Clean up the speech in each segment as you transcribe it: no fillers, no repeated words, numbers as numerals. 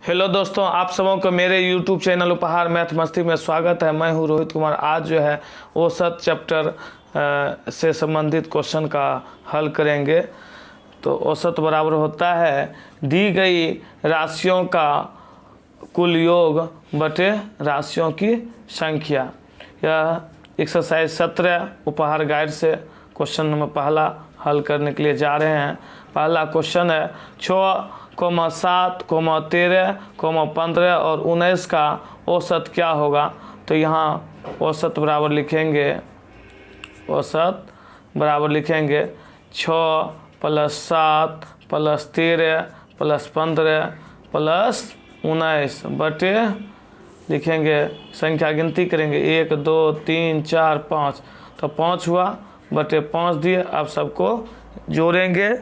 Hello दोस्तों, आप सबों को मेरे YouTube चैनल उपहार मैथ मस्ती में स्वागत है। मैं हूं रोहित कुमार। आज जो है औसत चैप्टर से संबंधित क्वेश्चन का हल करेंगे। तो औसत बराबर होता है दी गई राशियों का कुल योग बटे राशियों की संख्या। यह एक्सरसाइज 17 उपहार गाइड से क्वेश्चन नंबर पहला हल करने के लिए जा रहे हैं। पहला क्वेश्चन है 6,7, 13, 15 और 19 का औसत क्या होगा। तो यहाँ औसत बराबर लिखेंगे 6 + 7 + 13 + 15 + 19 बटे लिखेंगे, संख्या गिनती करेंगे 1 2 3 4 5। तो 5 हुआ बटे 5 दिए। अब सबको जोड़ेंगे।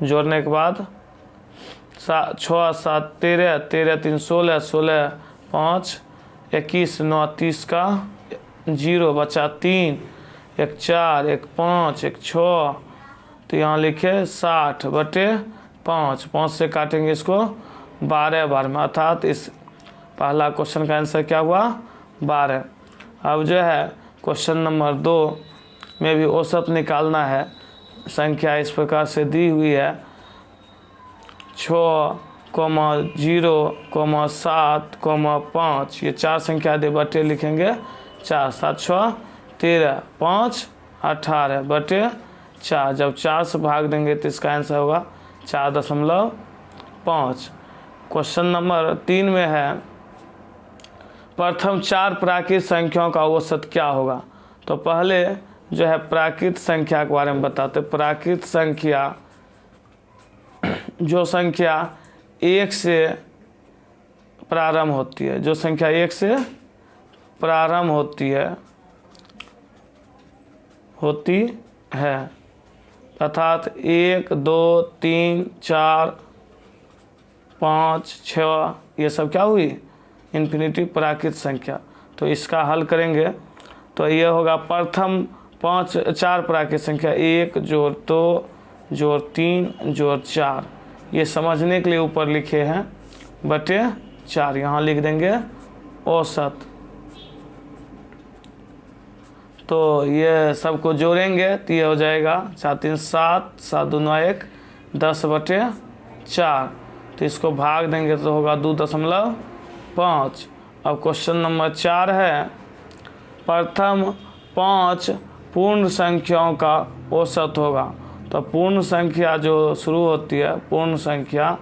जोड़ने के बाद 6 7 13, 13 3 16, 16 5 21, 9 30 का 0 बचा 3, 1 4, 1 5, 1 6। तो यहाँ लिखे 60 बटे 5। 5 से काटेंगे इसको 12 बार में, अर्थात इस पहला क्वेश्चन का आंसर क्या हुआ 12। अब जो है क्वेश्चन नंबर 2 में भी औसत निकालना है। संख्या इस प्रकार से दी हुई है 6, 0, 7, 5। ये 4 संख्या दे बटे लिखेंगे 4। 7 6 13, 5 18 बटे 4। जब 4 से भाग देंगे तो इसका आंसर होगा 4.5। क्वेश्चन नंबर 3 में है प्रथम 4 प्राकृत संख्याओं का औसत क्या होगा। तो पहले जो है प्राकृत संख्या के बारे में बताते। प्राकृत संख्या जो संख्या 1 से प्रारंभ होती है, जो संख्या 1 से प्रारंभ होती है अर्थात 1 2 3 4 5 6 ये सब क्या हुई इन्फिनिटी प्राकृत संख्या। तो इसका हल करेंगे तो ये होगा प्रथम 4 प्राकृत संख्या 1 जोड़ 2 जोड़ 3 जोड़ 4। ये समझने के लिए ऊपर लिखे हैं बटे 4। यहाँ लिख देंगे औसत। तो ये सबको जोड़ेंगे तो ये हो जाएगा 4 3 7, 7 2 9 1, 10 बटे 4। तो इसको भाग देंगे तो होगा 2.5। अब क्वेश्चन नंबर 4 है प्रथम 5 पूर्ण संख्याओं का औसत होगा। तो पूर्ण संख्या जो शुरू होती है, पूर्ण संख्या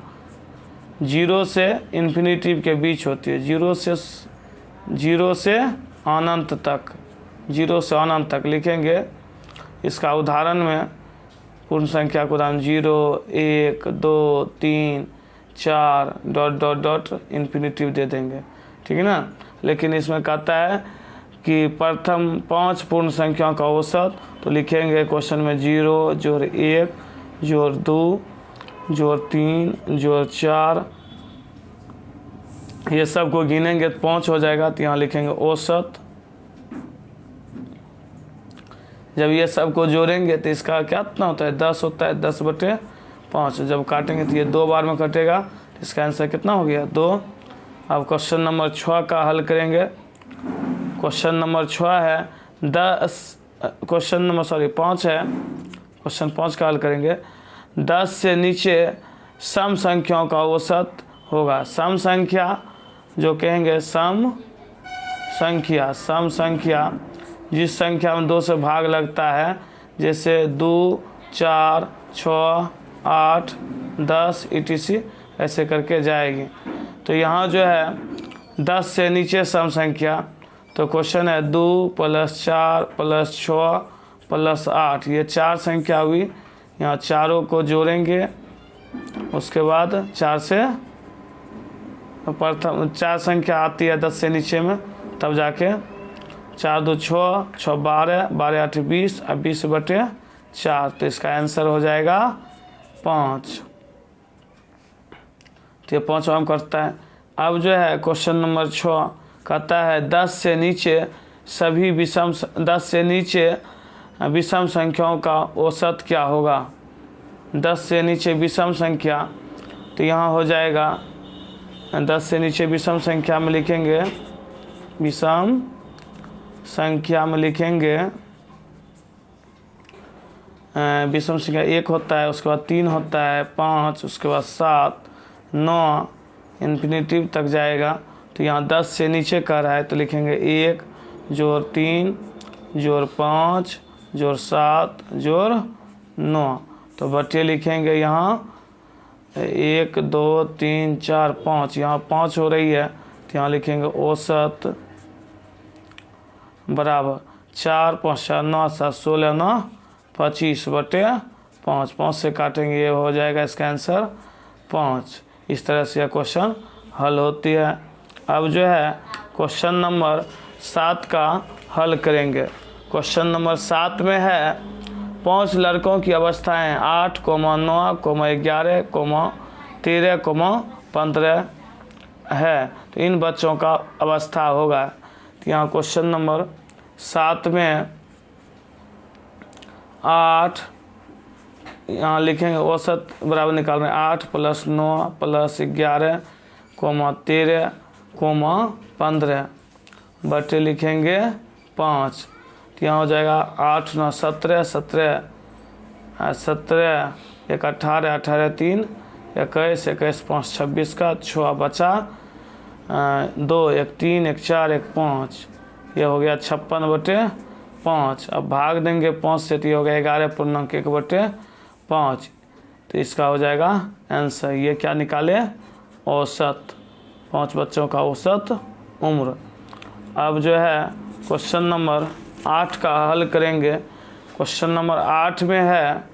0 से इन्फिनिटी के बीच होती है। 0 से अनंत तक, 0 से अनंत तक लिखेंगे। इसका उदाहरण में पूर्ण संख्या को उदाहरण 0 1 2 3 4 ... इन्फिनिटी दे देंगे, ठीक है ना। लेकिन इसमें कहता है कि प्रथम 5 पूर्ण संख्याओं का औसत। तो लिखेंगे क्वेश्चन में 0 जोड़ 1 जोड़ 2 जोड़ 3 जोड़ 4। ये सब को गिनेंगे तो 5 हो जाएगा। तो यहाँ लिखेंगे औसत। जब ये सब को जोड़ेंगे तो इसका क्या इतना होता है 10 होता है। 10 बटे 5। जब काटेंगे तो ये 2 बार में कटेगा। तो इसका आंसर कितना हो गया 2। अब क्वेश्चन नंबर 6 का हल करेंगे। क्वेश्चन नंबर 6 है 5 है। क्वेश्चन 5 का हल करेंगे। 10 से नीचे सम संख्याओं का औसत होगा। सम संख्या जो कहेंगे सम संख्या जिस संख्या में 2 से भाग लगता है, जैसे 2 4 6 8 10 etc ऐसे करके जाएगी। तो यहाँ जो है 10 से नीचे सम संख्या। तो क्वेश्चन है 2 + 4 + 6 + 8। ये 4 संख्या हुई। यहाँ चारों को जोड़ेंगे। उसके बाद 4 से प्रथम 4 संख्या आती है 10 से नीचे में, तब जाके 4 2 6 6 12 12 8 20 और 20 बटे 4। तो इसका आंसर हो जाएगा 5। तो ये 5 हम करता है। अब जो है क्वेश्चन नंबर 6 कहता है 10 से नीचे विषम संख्याओं का औसत क्या होगा। 10 से नीचे विषम संख्या। तो यहाँ हो जाएगा 10 से नीचे विषम संख्या में लिखेंगे, विषम संख्या में लिखेंगे विषम संख्या 1 होता है, उसके बाद 3 होता है, 5, उसके बाद 7, 9 इन्फिनिटिव तक जाएगा। तो यहाँ 10 से नीचे का रहा है तो लिखेंगे 1 जोड़ 3 जोड़ 5 जोड़ 7 जोड़ 9। तो बटे लिखेंगे यहाँ 1 2 3 4 5, यहाँ 5 हो रही है तो यहाँ लिखेंगे औसत बराबर 4 5 4 9 7 16 9 25 बटे 5। 5 से काटेंगे, ये हो जाएगा इसका आंसर 5। इस तरह से यह क्वेश्चन हल होती है। अब जो है क्वेश्चन नंबर 7 का हल करेंगे। क्वेश्चन नंबर 7 में है 5 लड़कों की अवस्थाएं 8, 9, 11, 13, 15 है, तो इन बच्चों का अवस्था होगा। तो यहाँ क्वेश्चन नंबर 7 में 8 यहाँ लिखेंगे औसत बराबर निकाल रहे हैं 8 + 9 + 11, 13, 15 बटे लिखेंगे 5। तो यहाँ हो जाएगा 8 9 17, 17 17 1 18, 18 3 21, 21 5 26 का 6 बचा 2 1 3 1 4 1 5, ये हो गया 56 बटे 5। अब भाग देंगे 5 से तो ये हो गया 11.1 बटे 5। तो इसका हो जाएगा आंसर। ये क्या निकाले? औसत, 5 बच्चों का औसत उम्र। अब जो है क्वेश्चन नंबर 8 का हल करेंगे। क्वेश्चन नंबर 8 में है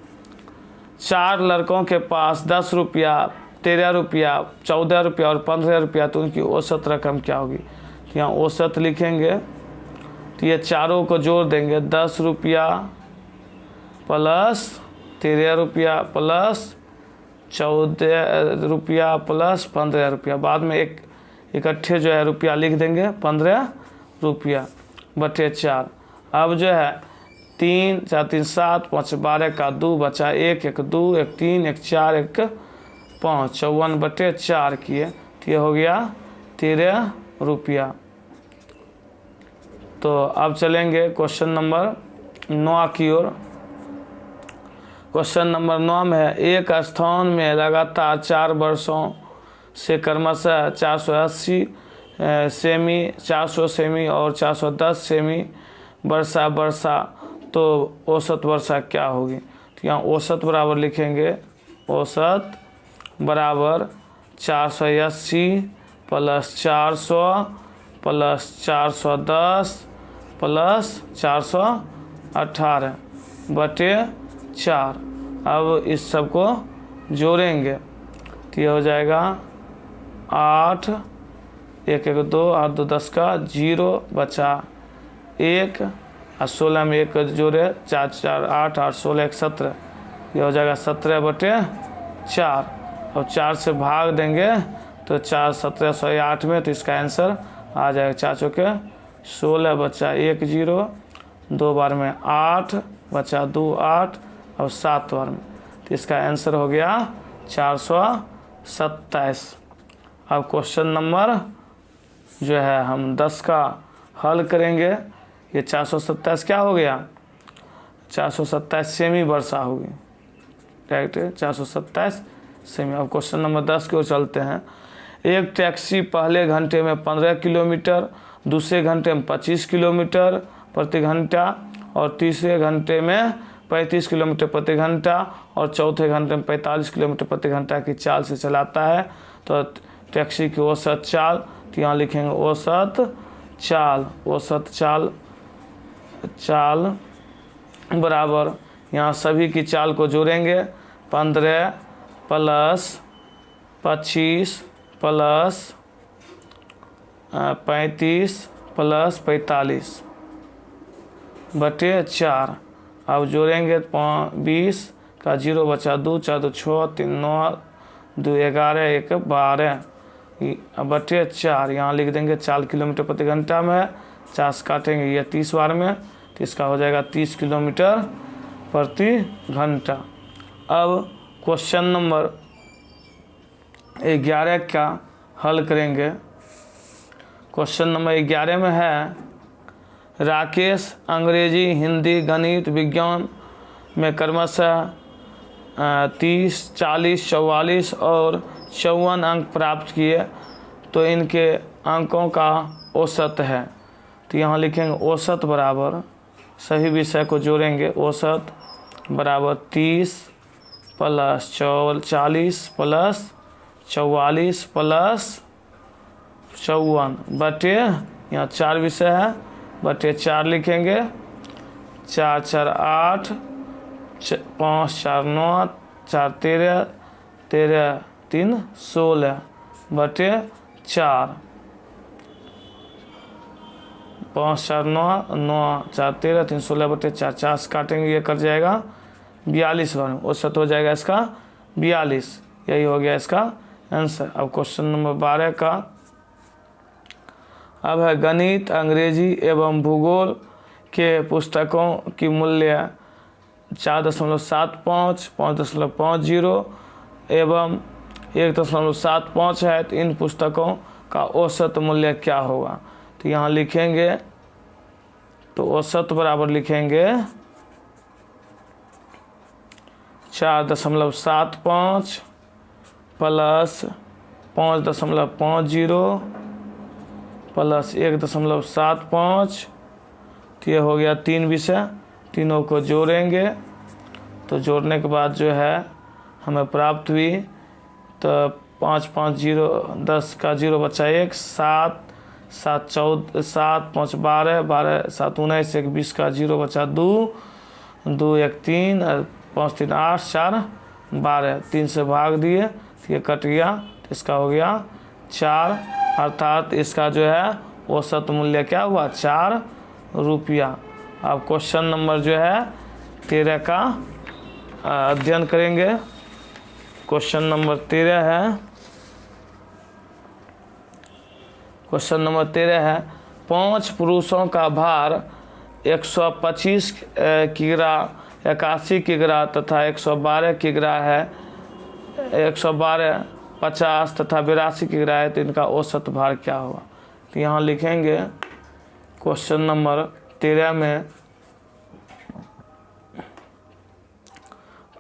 4 लड़कों के पास 10 रुपया, 13 रुपया, 14 रुपया और 15 रुपया, तो उनकी औसत रकम क्या होगी? तो यहाँ औसत लिखेंगे तो ये चारों को जोड़ देंगे, 10 रुपया प्लस 13 रुपया प्लस 14 रुपया प्लस 15 रुपया। बाद में एक इकट्ठे जो है रुपया लिख देंगे, 15 रुपया बटे 4। अब जो है 3 4 3 7 5 12 का 2 बचा 1 1 2 1 3 1 4 1 5, 54 बटे 4 किए तो ये हो गया 13 रुपया। तो अब चलेंगे क्वेश्चन नंबर 9 की ओर। क्वेश्चन नंबर 9 में है एक स्थान में लगातार 4 वर्षों से क्रमशः 480 सेमी, 400 सेमी और 410 सेमी वर्षा, तो औसत वर्षा क्या होगी? तो यहाँ औसत बराबर लिखेंगे, औसत बराबर 480 प्लस 400 प्लस 410 प्लस 418 बटे 4। अब इस सब को जोड़ेंगे तो ये हो जाएगा 8 1 1 2 8 2 10 का 0 बचा 1 और 16 में 1 जोड़े 4 4 8 8 16 1 17, ये हो जाएगा 17 बटे 4। और 4 से भाग देंगे तो 4 17 108 में, तो इसका आंसर आ जाएगा 4 चौके 16 बचा 1 0, 2 बार में 8 बचा 2 8 और 7 बार में, तो इसका आंसर हो गया 427। अब क्वेश्चन नंबर जो है हम 10 का हल करेंगे। ये 427 क्या हो गया? 427 सेमी वर्षा होगी, डायरेक्ट 427 सेमी। अब क्वेश्चन नंबर 10 की ओर चलते हैं। एक टैक्सी पहले घंटे में 15 किलोमीटर, दूसरे घंटे में 25 किलोमीटर प्रति घंटा और तीसरे घंटे में 35 किलोमीटर प्रति घंटा और चौथे घंटे में 45 किलोमीटर प्रति घंटा की चाल से चलाता है, तो टैक्सी की औसत चाल, तो यहाँ लिखेंगे औसत चाल। औसत चाल बराबर यहाँ सभी की चाल को जोड़ेंगे, 15 प्लस 25 प्लस 35 प्लस 45 बटे 4। अब जोड़ेंगे 20 का 0 बचा 2 4 2 6 3 9 2 11 1 12 बटे 4। यहाँ लिख देंगे 4 किलोमीटर प्रति घंटा में, 4 से काटेंगे ये 30 बार में, तो इसका हो जाएगा 30 किलोमीटर प्रति घंटा। अब क्वेश्चन नंबर 11 का हल करेंगे। क्वेश्चन नंबर 11 में है, राकेश अंग्रेजी, हिंदी, गणित, विज्ञान में क्रमशः 30, 40, 44 और 54 अंक प्राप्त किए, तो इनके अंकों का औसत है। तो यहाँ लिखेंगे औसत बराबर, सभी विषय को जोड़ेंगे, औसत बराबर 30 प्लस 40 प्लस 44 प्लस 54 बटे, यहाँ 4 विषय है, बटे 4 लिखेंगे। 4 4 8, 5 4 9, 4 13, 13 3 16 बटे 4। 5 4 9, 9 4 13, 3 16 बटे 4, 4 से काटेंगे, ये कट जाएगा 42 बार में, औसत हो जाएगा इसका 42। यही हो गया इसका आंसर। अब क्वेश्चन नंबर 12 का अब है, गणित, अंग्रेजी एवं भूगोल के पुस्तकों की मूल्य 4.75, 5.50 एवं 1.75 है, तो इन पुस्तकों का औसत मूल्य क्या होगा? तो यहाँ लिखेंगे, तो औसत बराबर लिखेंगे 4.75 प्लस 5.50 प्लस 1.75, तो ये हो गया 3 विषय, तीनों को जोड़ेंगे। तो जोड़ने के बाद जो है हमें प्राप्त हुई, तो 5 5 0, 10 का 0 बचा 1, 7 7 14, 7 5 12, 12 7 19, 1 20 का 0 बचा 2, 2 1 3, 5 3 8, 4 12, 3 से भाग दिए, तो ये कट गया, तो इसका हो गया 4, अर्थात इसका जो है औसत मूल्य क्या हुआ? 4 रुपया। अब क्वेश्चन नंबर जो है 13 का अध्ययन करेंगे। क्वेश्चन नंबर 13 है, क्वेश्चन नंबर 13 है, 5 पुरुषों का भार 125 किग्रा, 81 किग्रा तथा 112 किग्रा है, 112 50 तथा 82 किग्रा है, तो इनका औसत भार क्या होगा? तो यहाँ लिखेंगे क्वेश्चन नंबर 13 में,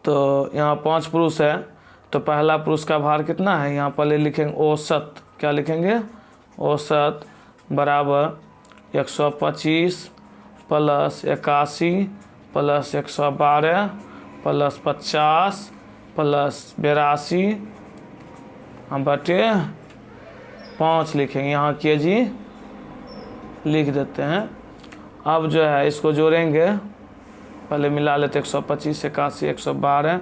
तो यहाँ 5 पुरुष है, तो पहला पुरुष का भार कितना है? यहाँ पहले लिखेंगे औसत, क्या लिखेंगे? औसत बराबर 125 प्लस 81 प्लस 112 प्लस 50 प्लस 82 हम बटे 5 लिखेंगे, यहाँ केजी लिख देते हैं। अब जो है इसको जोड़ेंगे, पहले मिला लेते 125 81 112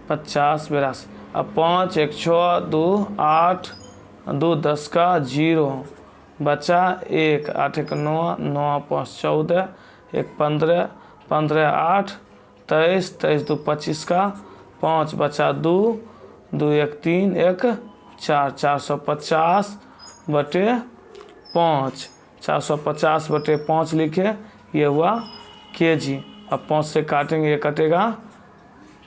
50 82। अब 5 1 6 2 8 2 10 का 0 बचा 1, 8 1 9, 9 5 14, 1 15, 15 8 23, 23 2 25 का 5 बचा 2, 2 1 3 1 4, 450 बटे 5, 450 बटे 5 लिखे, ये हुआ केजी। अब 5 से काटेंगे, ये कटेगा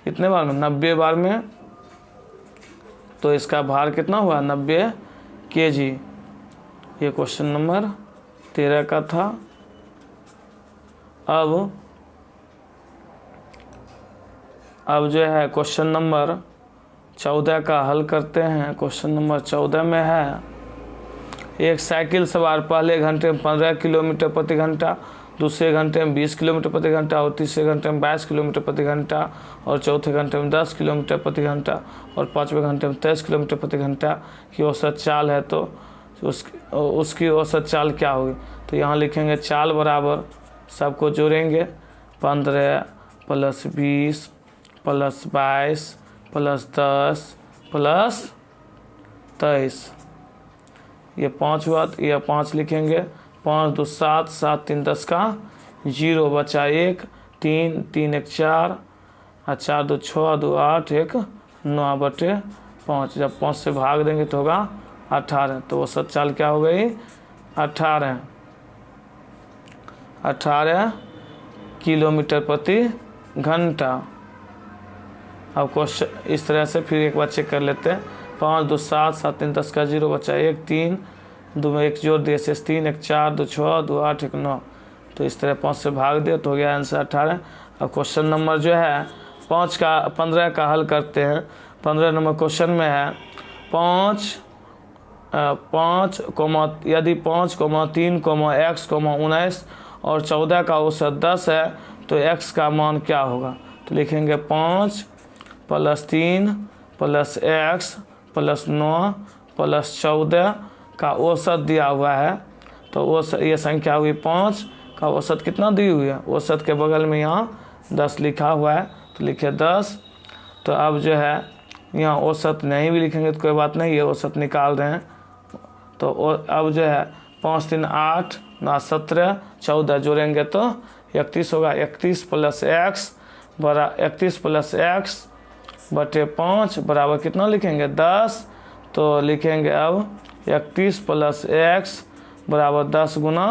कितने बार में? 90 बार में, तो इसका भार कितना हुआ? 90 केजी। ये क्वेश्चन नंबर 13 का था। अब जो है क्वेश्चन नंबर 14 का हल करते हैं। क्वेश्चन नंबर 14 में है, एक साइकिल सवार पहले घंटे में 15 किलोमीटर प्रति घंटा, दूसरे घंटे में 20 किलोमीटर प्रति घंटा और तीसरे घंटे में 22 किलोमीटर प्रति घंटा और चौथे घंटे में 10 किलोमीटर प्रति घंटा और पाँचवें घंटे में 23 किलोमीटर प्रति घंटा की औसत चाल है, तो उसकी औसत चाल क्या होगी? तो यहाँ लिखेंगे चाल बराबर, सबको जोड़ेंगे, 15 प्लस 20 प्लस 22 प्लस 10 प्लस 23, ये 5 हुआ, तो यह 5 लिखेंगे, 5 2 7, 7 3 10 का 0 बचा 1, 3 3 1 4, 4 2 6 2 8 1 9 बटे 5। जब 5 से भाग देंगे तो होगा 18, तो औसत चाल क्या हो गई? 18 किलोमीटर प्रति घंटा। अब क्वेश्चन इस तरह से फिर एक बार चेक कर लेते हैं। 5 2 7, 7 3 10 का 0 बचा 1, 3 2 में 1 जोड़ दिए शेष 3, 1 4 2 6 2 8 1 9। तो इस तरह 5 से भाग दिया तो हो गया आंसर 18। अब क्वेश्चन नंबर जो है 15 का हल करते हैं। 15 नंबर क्वेश्चन में है 5, यदि 5, 3, x, 19 और 14 का औसत 10 है तो x का मान क्या होगा। तो लिखेंगे 5 + 3 + x + 9 + 14 का औसत दिया हुआ है। तो औसत ये संख्या हुई 5 का औसत कितना दी हुई है, औसत के बगल में यहाँ 10 लिखा हुआ है तो लिखे 10। तो अब जो है यहाँ औसत नहीं भी लिखेंगे तो कोई बात नहीं, ये औसत निकाल रहे हैं। तो अब जो है 5 3 8 9 17 14 जोड़ेंगे तो 31 होगा। 31 + x बड़ा 31 + x बटे 5 बराबर कितना लिखेंगे 10। तो लिखेंगे अब 31 + x बराबर 10 गुना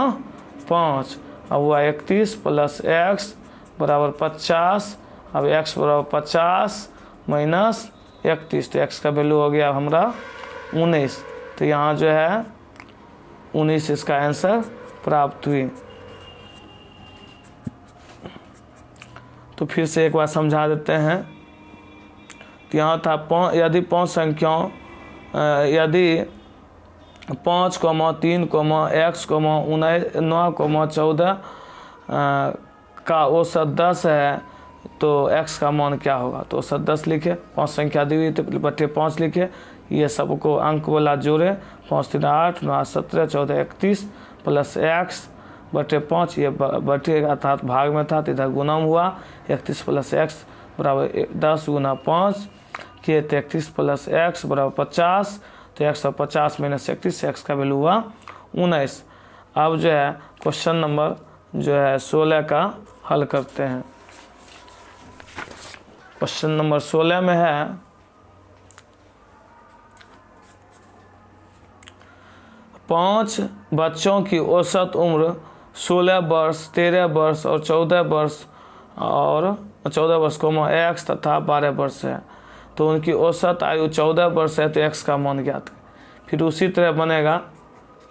5। अब हुआ 31 + x बराबर 50। अब x बराबर 50 माइनस 31, तो x का वैल्यू हो गया हमारा 19। तो यहाँ जो है 19 इसका आंसर प्राप्त हुई। तो फिर से एक बार समझा देते हैं। तो यहाँ था यदि 5 संख्याओं यदि 5, 3, x, 9, 14 का औसत 10 है तो x का मान क्या होगा। तो औसत 10 लिखे, 5 संख्या दी हुई तो बटे 5 लिखे, ये सबको अंक वाला जोड़े 5 3 8 9 17 14 31 + x बटे 5, ये बटेगा था भाग में था तो इधर गुना हुआ। 31 + x बराबर 10 गुना 5 किए तो 31 + x बराबर 50। तो 150 माइनस 31, x का वैल्यू हुआ 19। अब जो है क्वेश्चन नंबर जो है 16 का हल करते हैं। क्वेश्चन नंबर 16 में है 5 बच्चों की औसत उम्र 16 वर्ष, 13 वर्ष और 14 वर्ष x तथा 12 वर्ष है। तो उनकी औसत आयु 14 वर्ष है तो x का मान ज्ञात है। फिर उसी तरह बनेगा,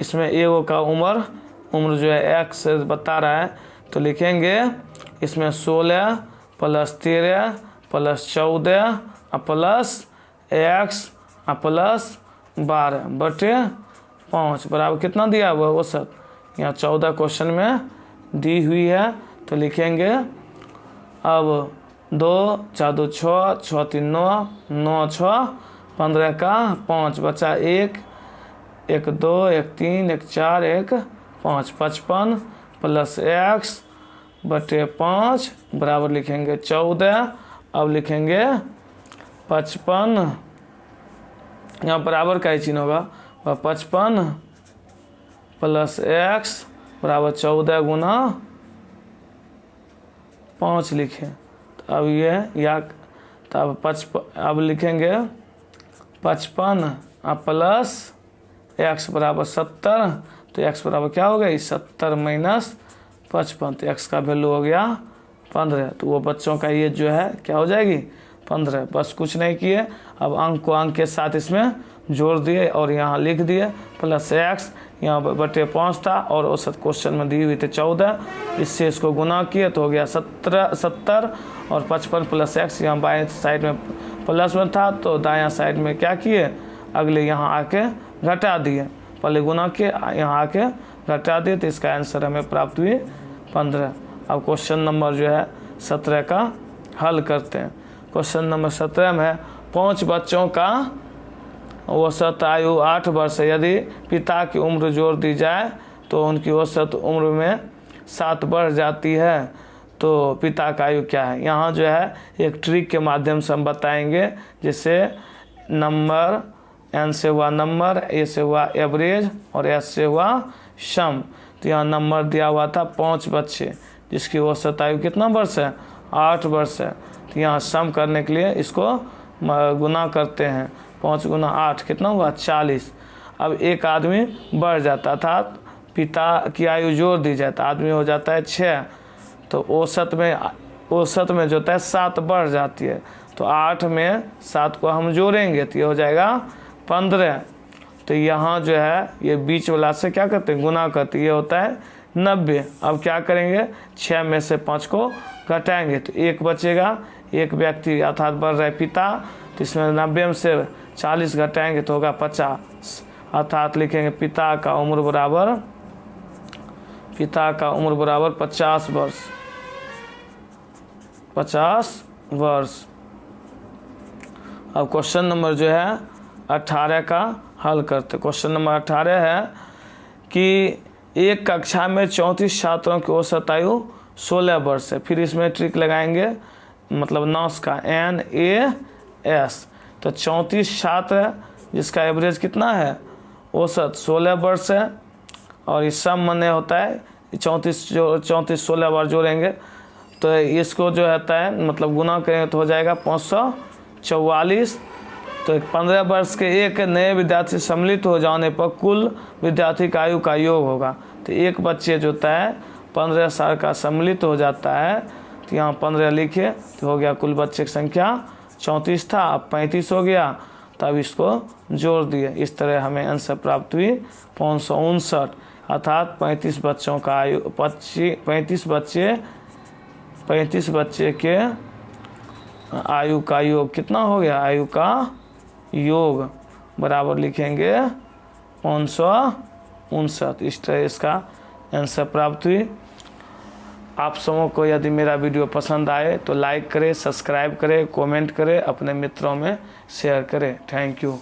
इसमें एगो का उम्र जो है x से बता रहा है तो लिखेंगे इसमें 16 + 13 + 14 प्लस x प्लस 12 बटे 5 बराबर कितना दिया हुआ है औसत। यहाँ 14 क्वेश्चन में दी हुई है तो लिखेंगे अब 2 4 2 6 6 3 9 9 6 15 का 5 बचा 1 1 2 1 3 1 4 1 5 55 + x बटे 5 बराबर लिखेंगे 14। अब लिखेंगे 55, यहाँ बराबर का ही चिन्ह होगा, 55 + x बराबर 14 गुना 5 लिखें। तो अब ये या तब अब लिखेंगे 55 प्लस x बराबर 70। तो x बराबर क्या हो गई 70 माइनस 55, तो x का वैल्यू हो गया 15। तो वो बच्चों का ये जो है क्या हो जाएगी 15। बस कुछ नहीं किए, अब अंक को अंक के साथ इसमें जोड़ दिए और यहाँ लिख दिए प्लस x, यहाँ बटे 5 था और औसत क्वेश्चन में दी हुई थी 14, इससे इसको गुना किए तो हो गया 70 और 55 + x, यहाँ बाएं साइड में प्लस में था तो दायां साइड में क्या किए अगले यहाँ आके घटा दिए, पहले गुना किए यहाँ आके घटा दिए, तो इसका आंसर हमें प्राप्त हुई 15। अब क्वेश्चन नंबर जो है 17 का हल करते हैं। क्वेश्चन नंबर 17 में 5 बच्चों का औसत आयु 8 वर्ष है। यदि पिता की उम्र जोड़ दी जाए तो उनकी औसत उम्र में 7 बढ़ जाती है तो पिता का आयु क्या है। यहाँ जो है एक ट्रिक के माध्यम से हम बताएंगे, जिससे नंबर n से हुआ नंबर, a से हुआ एवरेज और s से हुआ सम। तो यहाँ नंबर दिया हुआ था 5 बच्चे जिसकी औसत आयु कितना वर्ष है 8 वर्ष है। तो यहाँ सम करने के लिए इसको गुना करते हैं, 5 गुना 8 कितना हुआ 40। अब एक आदमी बढ़ जाता था, पिता की आयु जोड़ दी जाए तो आदमी हो जाता है 6, तो औसत में जो होता है 7 बढ़ जाती है। तो 8 में 7 को हम जोड़ेंगे तो ये हो जाएगा 15, तो यहाँ जो है ये बीच वाला से क्या करते हैं, गुना करते हैं, ये होता है 90। अब क्या करेंगे, 6 में से 5 को घटाएंगे तो 1 बचेगा, एक व्यक्ति अर्थात बढ़ रहे पिता, तो इसमें 90 में से 40 घटाएंगे तो होगा 50, अर्थात लिखेंगे पिता का उम्र बराबर 50 वर्ष, 50 वर्ष। अब क्वेश्चन नंबर जो है 18 का हल करते। क्वेश्चन नंबर 18 है कि एक कक्षा में 34 छात्रों की औसत आयु 16 वर्ष है। फिर इसमें ट्रिक लगाएंगे, मतलब नॉस का NAS, तो 34 छात्र जिसका एवरेज कितना है, औसत 16 वर्ष है, और इस सब माने होता है 34 16 बार जोड़ेंगे तो इसको जो होता है मतलब गुना करेंगे तो हो जाएगा 544। तो 15 वर्ष के एक नए विद्यार्थी सम्मिलित हो जाने पर कुल विद्यार्थी का आयु का योग होगा। तो एक बच्चे जो होता है 15 साल का सम्मिलित हो जाता है, तो यहाँ 15 लिखे तो हो गया, कुल बच्चे की संख्या 34 था, अब 35 हो गया, तब इसको जोड़ दिए। इस तरह हमें आंसर प्राप्त हुई 559, अर्थात 35 बच्चों का आयु 35 बच्चे के आयु का योग कितना हो गया, आयु का योग बराबर लिखेंगे 559। इस तरह इसका आंसर प्राप्त हुई। आप सबों को यदि मेरा वीडियो पसंद आए तो लाइक करें, सब्सक्राइब करें, कमेंट करें, अपने मित्रों में शेयर करें। Thank you.